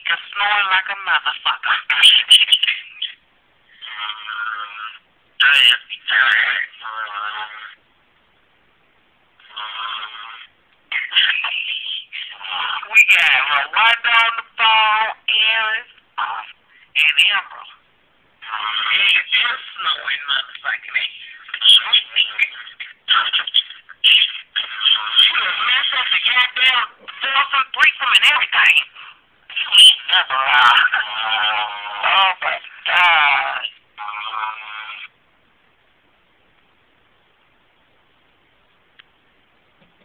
You're snoring like a motherfucker. We got Rwanda on the phone, Aaron, and Emerald. It's snowing, motherfucking ass. You done messed up the goddamn 4th